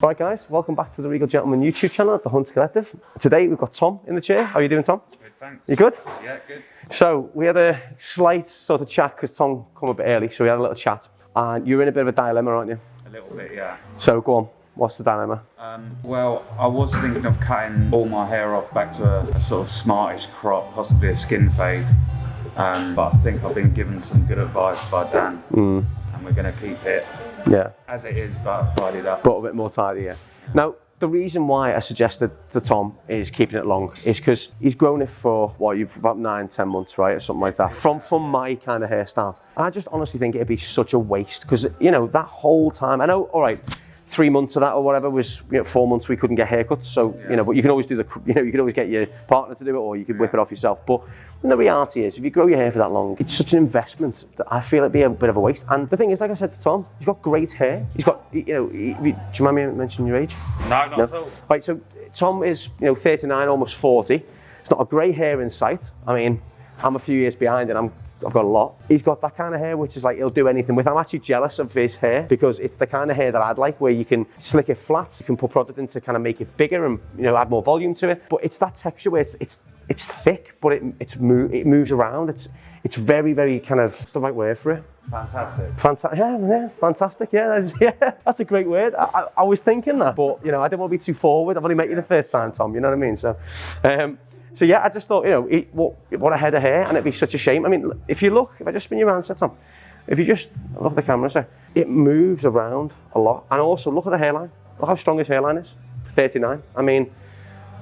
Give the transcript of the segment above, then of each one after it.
Right guys, welcome back to the Regal Gentleman YouTube channel at the Hunt Collective. Today we've got Tom in the chair. How are you doing, Tom? Good, thanks. You good? Yeah, good. So we had a slight sort of chat because Tom come a bit early, so we had a little chat. And you're in a bit of a dilemma, aren't you? A little bit, yeah. So go on, what's the dilemma? Well, I was thinking of cutting all my hair off back to a sort of smartish crop, possibly a skin fade. But I think I've been given some good advice by Dan, and we're going to keep it as it is, but tidied up. But a bit more tidy, yeah. Now, the reason why I suggested to Tom is keeping it long is because he's grown it for, what, about 9-10 months, right, or something like that, from my kind of hairstyle. I just honestly think it'd be such a waste because, you know, that whole time, I know, all right, 3 months of that or whatever was, 4 months we couldn't get haircuts, so, but you can always do you can always get your partner to do it or you could whip it off yourself. But the reality is, if you grow your hair for that long, it's such an investment that I feel it'd be a bit of a waste. And the thing is, like I said to Tom, he's got great hair. He's got, do you mind me mentioning your age? No, not at all. Right, so Tom is, 39, almost 40. It's not a grey hair in sight. I mean, I'm a few years behind and I've got a lot. He's got that kind of hair which is like he'll do anything with. I'm actually jealous of his hair because it's the kind of hair that I'd like, where you can slick it flat, you can put product in to kind of make it bigger and add more volume to it. But it's that texture where it's thick, but it moves around. It's very, very kind of, what's the right word for it? Fantastic. Yeah, fantastic. Yeah, that's a great word. I was thinking that, but I didn't want to be too forward. I've only met you the first time, Tom. You know what I mean? So yeah, I just thought, what a head of hair, and it'd be such a shame. I mean, if I just spin you around, Tom, if you just look at the camera, so it moves around a lot. And also, look at the hairline. Look how strong his hairline is, 39. I mean,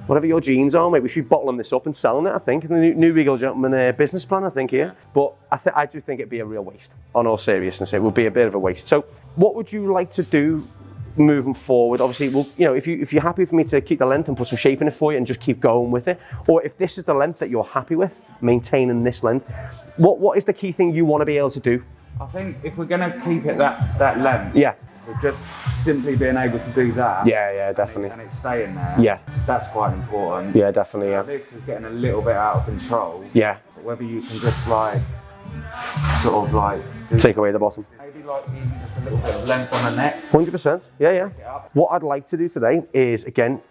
whatever your genes are, maybe we should be bottling this up and selling it, I think. The new Regal Gentleman business plan, I think, here. But I do think it'd be a real waste, on all seriousness. It would be a bit of a waste. So what would you like to do moving forward? Obviously, if you're happy for me to keep the length and put some shape in it for you and just keep going with it, or if this is the length that you're happy with, maintaining this length, what is the key thing you want to be able to do? I think if we're going to keep it that length, just simply being able to do that, definitely, and it's staying there, that's quite important. Definitely. This is getting a little bit out of control. But whether you can just take away the bottom. Maybe even just a little bit of length on the neck. 100%. Yeah. What I'd like to do today is, again,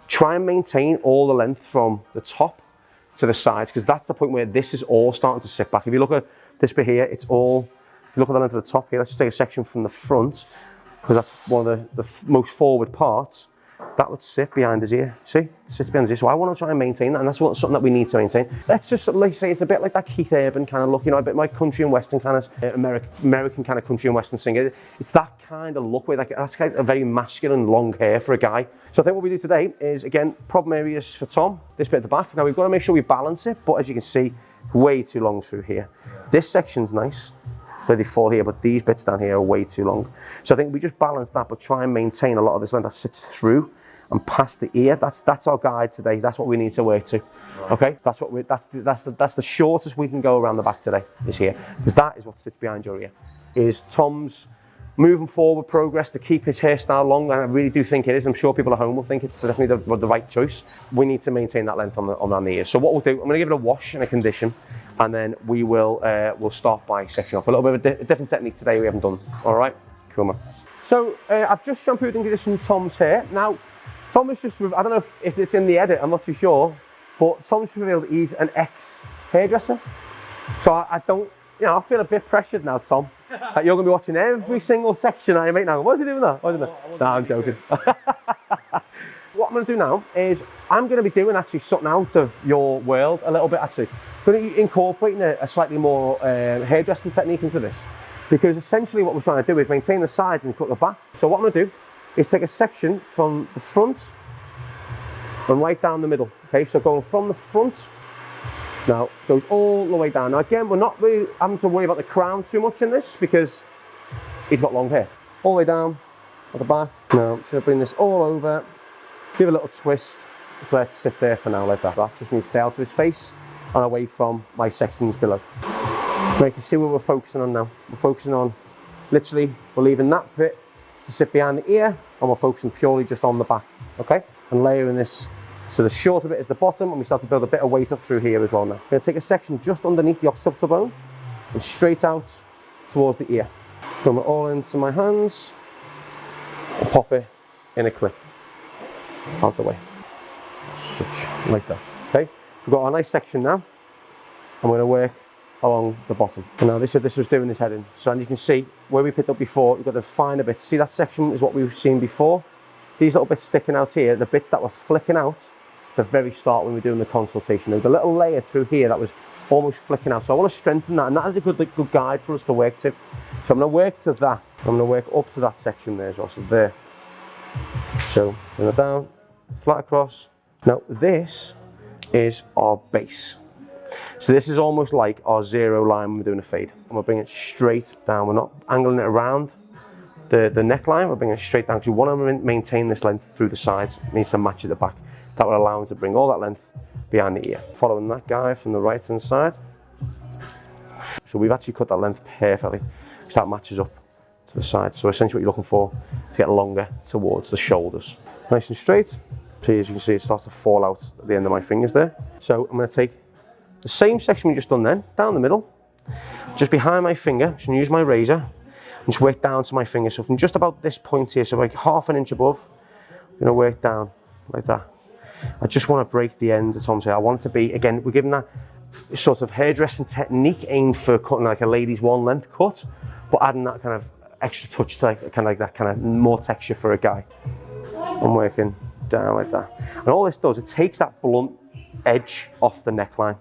try and maintain all the length from the top to the sides, because that's the point where this is all starting to sit back. If you look at this bit here, if you look at the length of the top here, let's just take a section from the front, because that's one of the most forward parts. That would sit behind his ear. See? It sits behind his ear. So I want to try and maintain that, and that's something that we need to maintain. Let's just say it's a bit like that Keith Urban kind of look, a bit like country and western kind of American kind of country and western singer. It's that kind of look where that's kind of a very masculine long hair for a guy. So I think what we do today is, again, problem areas for Tom, this bit at the back. Now we've got to make sure we balance it, but as you can see, way too long through here. This section's nice where they fall here, but these bits down here are way too long. So I think we just balance that, but try and maintain a lot of this length that sits through and past the ear. That's our guide today. That's what we need to work to. Okay, that's the shortest we can go around the back today, is here, because that is what sits behind your ear. Is Tom's moving forward progress to keep his hairstyle long, and I really do think it is. I'm sure people at home will think it's definitely the right choice. We need to maintain that length around the ear. So what we'll do, I'm going to give it a wash and a condition, and then we will we'll start by sectioning off. A little bit of a different technique today we haven't done. All right, cool, man. So I've just shampooed and conditioned Tom's hair. Now, Tom is just, I don't know if it's in the edit, I'm not too sure, but Tom's revealed he's an ex-hairdresser. So I don't, I feel a bit pressured now, Tom. That you're going to be watching every single section I make now. Why is he doing that? No, I'm joking. What I'm going to do now is I'm going to be doing actually something out of your world a little bit, actually. I'm going to be incorporating a slightly more hairdressing technique into this, because essentially what we're trying to do is maintain the sides and cut the back. So what I'm going to do is take a section from the front and right down the middle. Okay, so going from the front, now goes all the way down. Now again, we're not really having to worry about the crown too much in this because he's got long hair. All the way down at the back. Now I'm just going to bring this all over, give a little twist, just let it sit there for now like that. That just needs to stay out of his face and away from my sections below. Now you can see what we're focusing on now. We're focusing on, literally, we're leaving that bit to sit behind the ear, and we're focusing purely just on the back, okay? And layering this, so the shorter bit is the bottom, and we start to build a bit of weight up through here as well now. I'm going to take a section just underneath the occipital bone, and straight out towards the ear. Bring it all into my hands, and pop it in a clip, out the way, such, like that, okay? So we've got our nice section now, I'm going to work along the bottom. And now this was doing this heading, so and you can see where we picked up before, we've got the finer bits. See that section is what we've seen before? These little bits sticking out here, the bits that were flicking out at the very start when we were doing the consultation. There was a little layer through here that was almost flicking out, so I want to strengthen that, and that is a good guide for us to work to. So I'm going to work to that, I'm going to work up to that section there as well, so there. So bring it down, flat across. Now this is our base. So this is almost like our zero line when we're doing a fade. I'm going to bring it straight down. We're not angling it around the neckline, we're bringing it straight down because we want to maintain this length through the sides. It needs to match at the back. That will allow us to bring all that length behind the ear. Following that guy from the right hand side. So we've actually cut that length perfectly because that matches up to the side. So essentially what you're looking for to get longer towards the shoulders. Nice and straight. See, as you can see, it starts to fall out at the end of my fingers there. So I'm going to take the same section we just done then, down the middle, just behind my finger. I'm just going to use my razor and just work down to my finger. So from just about this point here, so like ½ an inch above, I'm going to work down like that. I just want to break the end of Tom's hair. I want it to be, again, we're giving that sort of hairdressing technique aimed for cutting like a lady's one length cut, but adding that kind of extra touch to like that kind of more texture for a guy. I'm working down like that. And all this does, it takes that blunt edge off the neckline,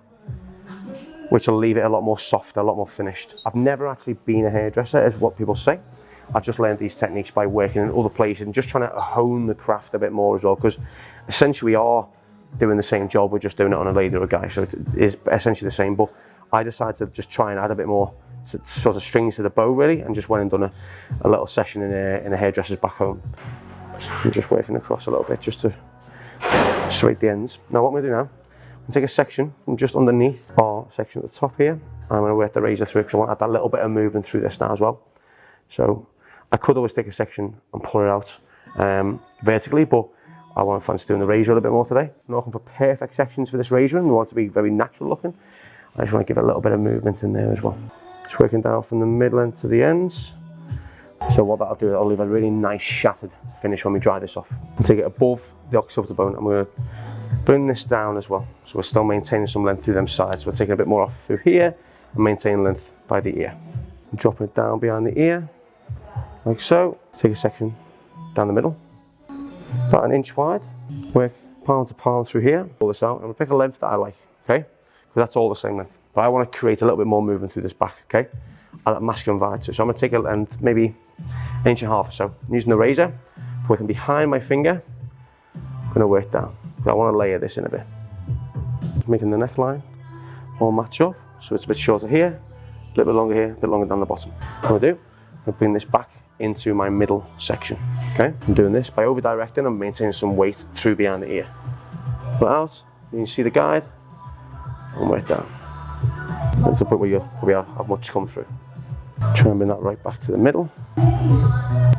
which will leave it a lot more softer, a lot more finished. I've never actually been a hairdresser, as what people say. I've just learned these techniques by working in other places and just trying to hone the craft a bit more as well, because essentially we are doing the same job, we're just doing it on a lady or a guy, so it is essentially the same, but I decided to just try and add a bit more sort of strings to the bow really, and just went and done a little session in a hairdresser's back home. I'm just working across a little bit just to serrate the ends. Now what I'm going to do now, I'm going to take a section from just underneath our section at the top here. I'm going to work the razor through because I want to add that little bit of movement through this now as well. So I could always take a section and pull it out vertically, but I want to fancy doing the razor a little bit more today. I'm not looking for perfect sections for this razor, and we want it to be very natural looking. I just want to give it a little bit of movement in there as well. Just working down from the middle end to the ends. So what that'll do, I'll leave a really nice shattered finish when we dry this off. And take it above the occipital bone. I'm going to bring this down as well. So we're still maintaining some length through them sides. So we're taking a bit more off through here and maintaining length by the ear. And dropping it down behind the ear, like so. Take a section down the middle, about an inch wide. Work palm to palm through here. Pull this out. I'm going to pick a length that I like, okay? Because that's all the same length. But I want to create a little bit more movement through this back, okay? And that masculine vibe to it. So I'm going to take a length, maybe an inch and a half or so. I'm using the razor, working behind my finger. I'm going to work down. I want to layer this in a bit. Making the neckline all match up. So it's a bit shorter here, a little bit longer here, a bit longer down the bottom. What I'm going to do, I'm going to bring this back into my middle section. Okay, I'm doing this by over directing and maintaining some weight through behind the ear. Pull it out, you can see the guide, and work down. That's the point where you'll probably have much come through. Try and bring that right back to the middle.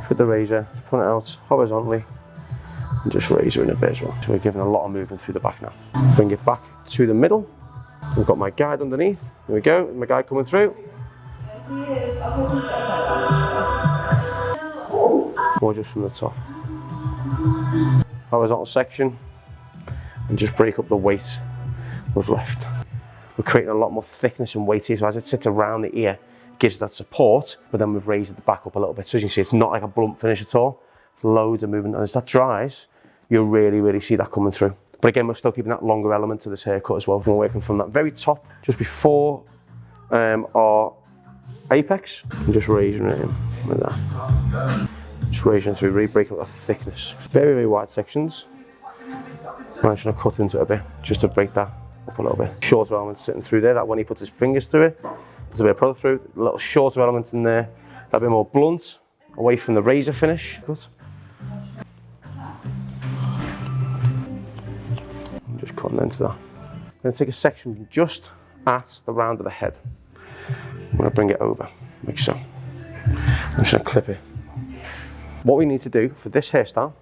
With the razor, just pull it out horizontally, and just razor in a bit as well. So we're giving a lot of movement through the back now. Bring it back to the middle. We've got my guide underneath. There we go, my guide coming through. Or just from the top. Horizontal section, and just break up the weight we've left. We're creating a lot more thickness and weight here, so as it sits around the ear, it gives that support, but then we've raised the back up a little bit. So as you can see, it's not like a blunt finish at all. There's loads of movement, and as that dries, you'll really see that coming through. But again, we're still keeping that longer element to this haircut as well. We're working from that very top, just before our apex, and just raising it in like that. Just raising through, really breaking up the thickness. Very wide sections. I'm just going to cut into it a bit, just to break that up a little bit. Shorter elements sitting through there, that when he puts his fingers through it, there's a bit of product through, a little shorter elements in there, that bit more blunt, away from the razor finish. Good. I'm just cutting into that. I'm going to take a section just at the round of the head. I'm going to bring it over, like so. I'm just going to clip it. What we need to do for this hairstyle,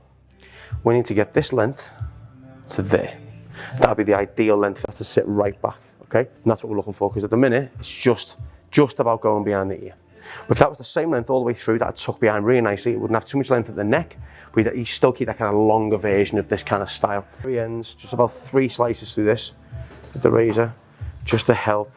we need to get this length to there. That'll be the ideal length for that to sit right back, okay? And that's what we're looking for, because at the minute, it's just about going behind the ear. But if that was the same length all the way through, that'd tuck behind really nicely. It wouldn't have too much length at the neck, but you still keep that kind of longer version of this kind of style. 3 ends, just about 3 slices through this with the razor, just to help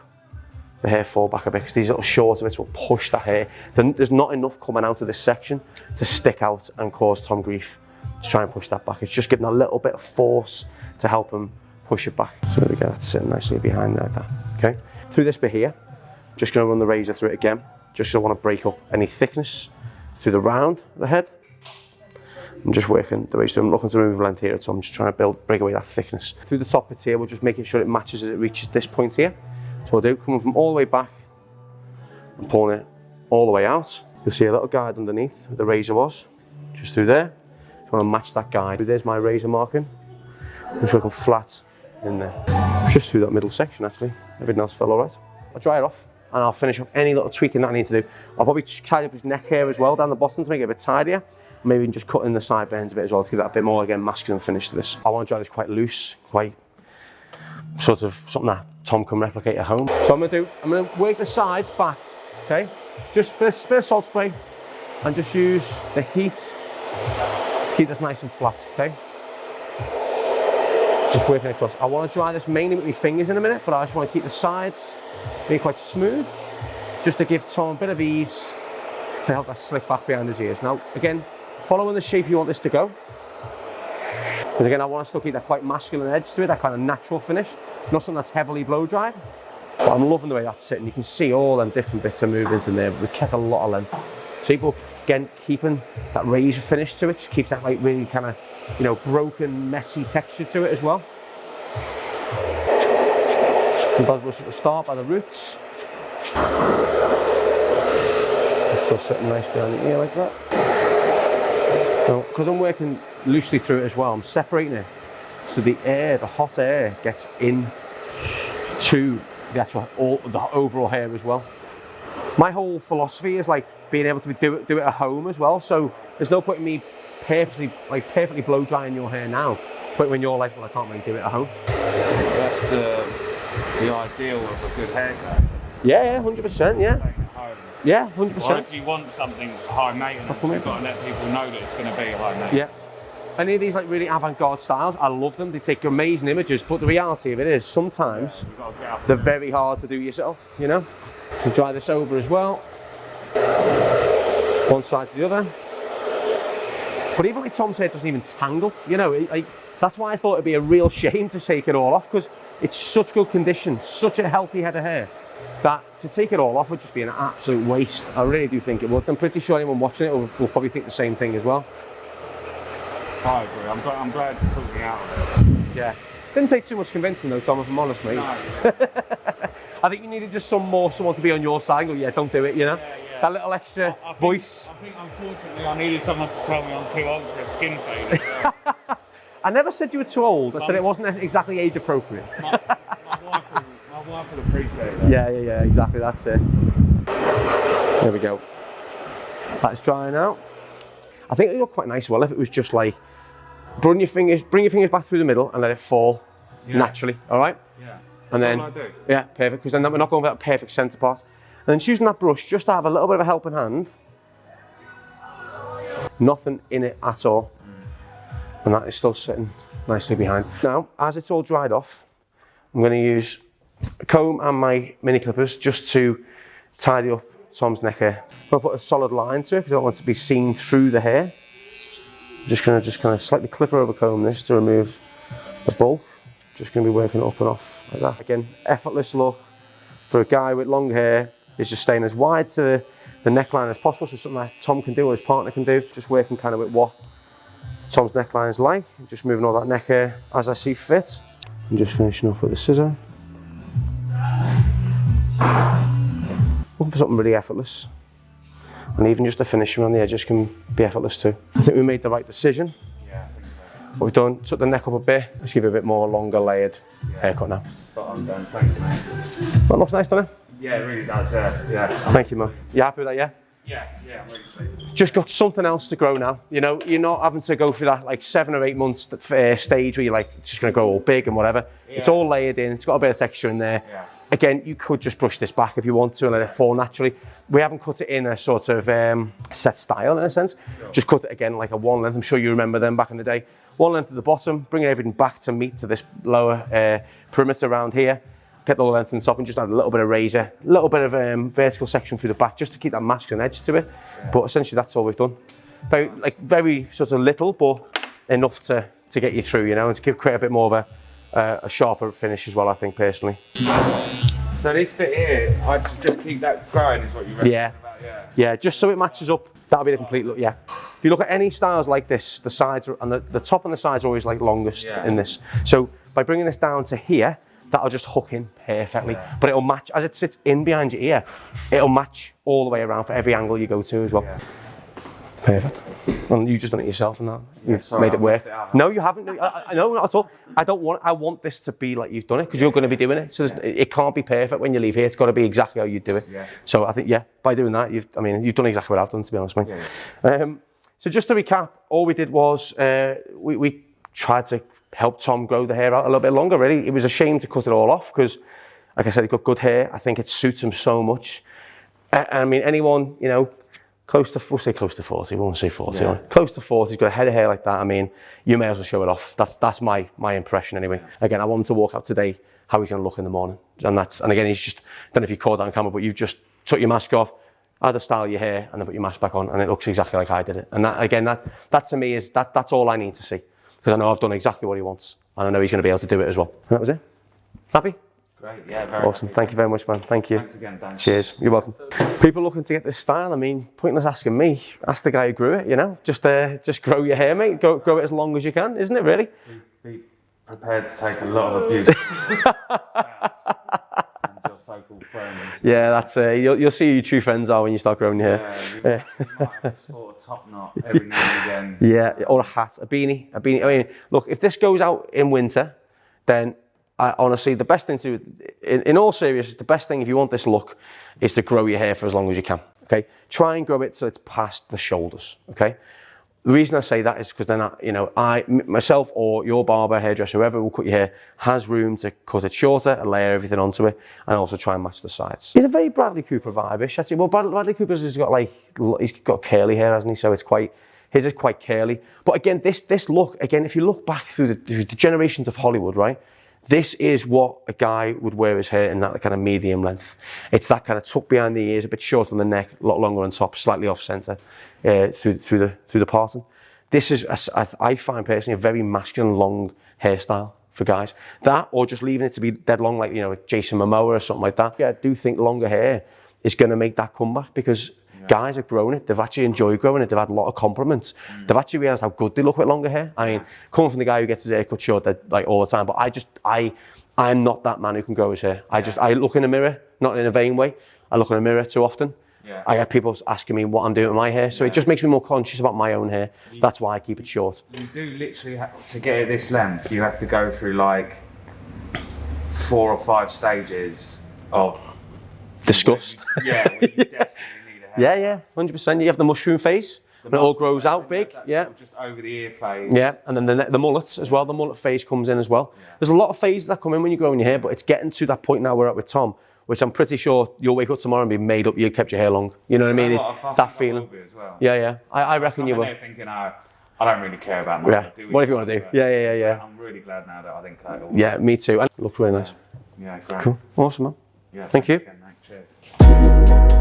the hair fall back a bit, because these little shorter bits will push that hair. There's not enough coming out of this section to stick out and cause Tom grief to try and push that back. It's just giving a little bit of force to help him push it back. So there we go, that's sitting nicely behind like that. Okay, through this bit here, just going to run the razor through it again, just because I want to break up any thickness through the round of the head. I'm just working the razor. I'm looking to remove length here, so I'm just trying to break away that thickness. Through the top bits here, we're just making sure it matches as it reaches this point here. So I'll do, coming from all the way back and pulling it all the way out. You'll see a little guide underneath where the razor was, just through there. So I want to match that guide. There's my razor marking. I'm just working flat in there. Just through that middle section actually. Everything else fell all right. I'll dry it off and I'll finish up any little tweaking that I need to do. I'll probably tidy up his neck hair as well down the bottom to make it a bit tidier. Maybe just cut in the sideburns a bit as well to give that a bit more, again, masculine finish to this. I want to dry this quite loose, quite sort of something that Tom can replicate at home. So I'm gonna work the sides back, okay? Just a bit of salt spray and just use the heat to keep this nice and flat, okay? Just working across. I want to dry this mainly with my fingers in a minute, but I just want to keep the sides being quite smooth, just to give Tom a bit of ease to help that slick back behind his ears. Now, again, following the shape you want this to go. Because again, I want to still keep that quite masculine edge to it, that kind of natural finish. Not something that's heavily blow dried. But I'm loving the way that's sitting. You can see all them different bits of movement in there. We've kept a lot of length. So again, keeping that razor finish to it, just keeps that like really kind of, you know, broken, messy texture to it as well. Buzz brush at the start by the roots. It's still sitting nice behind the ear like that. Now, because I'm working loosely through it as well, I'm separating it so the air, the hot air, gets in to the actual, the overall hair as well. My whole philosophy is like being able to do it at home as well. So there's no point in me perfectly blow drying your hair now. But when you're like, well, I can't really do it at home. That's the ideal of a good haircut. Yeah, 100%, yeah. Yeah, 100%. Well, if you want something high maintenance, you've got to let people know that it's going to be high maintenance. Yeah. Any of these like really avant-garde styles, I love them. They take amazing images, but the reality of it is sometimes they're very hard to do yourself, you know? So dry this over as well. One side to the other. But even like Tom's hair doesn't even tangle, you know? That's why I thought it'd be a real shame to take it all off, because it's such good condition, such a healthy head of hair, that to take it all off would just be an absolute waste. I really do think it would. I'm pretty sure anyone watching it will probably think the same thing as well. I agree. I'm glad you took me out of it. Yeah. Didn't take too much convincing though, Tom, if I'm honest, mate. No. I think you needed just someone to be on your side and go, yeah, don't do it, you know? Yeah, yeah. That little extra voice. I think unfortunately I needed someone to tell me I'm too old for a skin fade as well. I never said you were too old. I said it wasn't exactly age appropriate. My wife would appreciate that. Yeah, exactly, that's it. There we go. That's drying out. I think it would look quite nice as well if it was just like, bring your fingers back through the middle and let it fall naturally, all right? Yeah. And then, what I do. Yeah, perfect, because then we're not going for that perfect centre part. And then just using that brush just to have a little bit of a helping hand. Nothing in it at all. And that is still sitting nicely behind. Now, as it's all dried off, I'm going to use a comb and my mini clippers just to tidy up Tom's neck hair. I'm going to put a solid line to it because I don't want it to be seen through the hair. I'm just going to slightly clipper over comb this to remove the bulk. Just going to be working up and off like that. Again, effortless look for a guy with long hair is just staying as wide to the neckline as possible. So something that Tom can do or his partner can do. Just working kind of with what Tom's neckline is like. Just moving all that neck hair as I see fit. And just finishing off with a scissor. Looking for something really effortless. And even just the finishing around the edges can be effortless too. I think we made the right decision. Yeah, I think so. What we've done, took the neck up a bit. Let's give it a bit more longer layered haircut now. Spot on done, thanks mate. That looks nice, doesn't it? Yeah, it really does, yeah. Thank you, man. You happy with that, yeah? Yeah, I'm ready to. Just got something else to grow now. You know, you're not having to go through that like 7 or 8 months stage where you're like, it's just gonna grow all big and whatever. Yeah. It's all layered in, it's got a bit of texture in there. Yeah. Again, you could just brush this back if you want to and let it fall naturally. We haven't cut it in a sort of set style in a sense. Sure. Just cut it again like a one length. I'm sure you remember them back in the day. One length at the bottom, bringing everything back to meet to this lower perimeter around here. Get the length on the top and just add a little bit of razor, a little bit of vertical section through the back just to keep that masculine edge to it. Yeah. But essentially that's all we've done. Very sort of little, but enough to get you through, you know, and to create a bit more of a sharper finish as well, I think, personally. So this bit here, I just keep that growing is what you reckon about, yeah, just so it matches up. That'll be the complete look, yeah. If you look at any styles like this, the sides and the top and the sides are always like longest in this. So by bringing this down to here, that'll just hook in perfectly. Yeah. But it'll match, as it sits in behind your ear, it'll match all the way around for every angle you go to as well. Yeah. Perfect. And you just done it yourself and that. You've made it work. No, you haven't. No, not at all. I want this to be like you've done it because you're going to be doing it. So it can't be perfect when you leave here. It's got to be exactly how you do it. Yeah. So I think, by doing that, you've done exactly what I've done, to be honest, mate. Yeah. So just to recap, all we did was we tried to help Tom grow the hair out a little bit longer, really. It was a shame to cut it all off because, like I said, he's got good hair. I think it suits him so much. And I mean, anyone, you know, we'll say close to 40, we won't say 40. Yeah. Close to 40, he's got a head of hair like that. I mean, you may as well show it off. That's my impression anyway. Again, I want him to walk out today how he's going to look in the morning. And again, he's just, I don't know if you caught that on camera, but you've just took your mask off, add the style of your hair, and then put your mask back on, and it looks exactly like I did it. And that to me is, that's all I need to see. Because I know I've done exactly what he wants. And I know he's going to be able to do it as well. And that was it. Happy? Great, yeah, very awesome. happy. Thank you very much, man. Thank you. Thanks again, Dan. Cheers. You're welcome. People looking to get this style, I mean, pointless asking me. Ask the guy who grew it, you know. Just grow your hair, mate. Grow it as long as you can, isn't it, really? Be prepared to take a lot of abuse. So-called friends. Yeah, that's you'll see who your true friends are when you start growing your hair. You might have to sport a top knot every now and again. Yeah, or a hat, a beanie. I mean, look, if this goes out in winter, then honestly, the best thing to do, in all seriousness, the best thing if you want this look is to grow your hair for as long as you can. Okay, try and grow it so it's past the shoulders. Okay. The reason I say that is because then, myself or your barber, hairdresser, whoever will cut your hair, has room to cut it shorter and layer everything onto it, and also try and match the sides. He's a very Bradley Cooper vibe-ish, actually. Well, Bradley Cooper's he's got curly hair, hasn't he? So his is quite curly. But again, this look, again, if you look back through the generations of Hollywood, right? This is what a guy would wear his hair in, that kind of medium length. It's that kind of tuck behind the ears, a bit short on the neck, a lot longer on top, slightly off center. Through the parting. This is, I find personally, a very masculine long hairstyle for guys. That, or just leaving it to be dead long, like, you know, Jason Momoa or something like that. Yeah, I do think longer hair is going to make that comeback because guys have grown it. They've actually enjoyed growing it. They've had a lot of compliments. They've actually realised how good they look with longer hair. I mean, coming from the guy who gets his hair cut short like all the time, but I'm not that man who can grow his hair. I look in a mirror, not in a vain way. I look in a mirror too often. Yeah. I get people asking me what I'm doing with my hair, so it just makes me more conscious about my own hair. That's why I keep it short. You do literally have to get it this length. You have to go through like 4 or 5 stages of disgust. When you desperately need a hair. Yeah, 100%. You have the mushroom phase. When it all grows out big, sort of just over the ear phase. Yeah, and then the mullets as well. The mullet phase comes in as well. There's a lot of phases that come in when you're growing your hair, but it's getting to that point now we're at with Tom, which I'm pretty sure you'll wake up tomorrow and be made up you kept your hair long. You know what I mean? It's that feeling. Well. Yeah. I reckon you will. I'm thinking, I don't really care about my hair. What if you want to do? Yeah. I'm really glad now that I think I will. Yeah, me too. And it looks really nice. Yeah, great. Cool. Awesome, man. Yeah. Thank you. Again, cheers.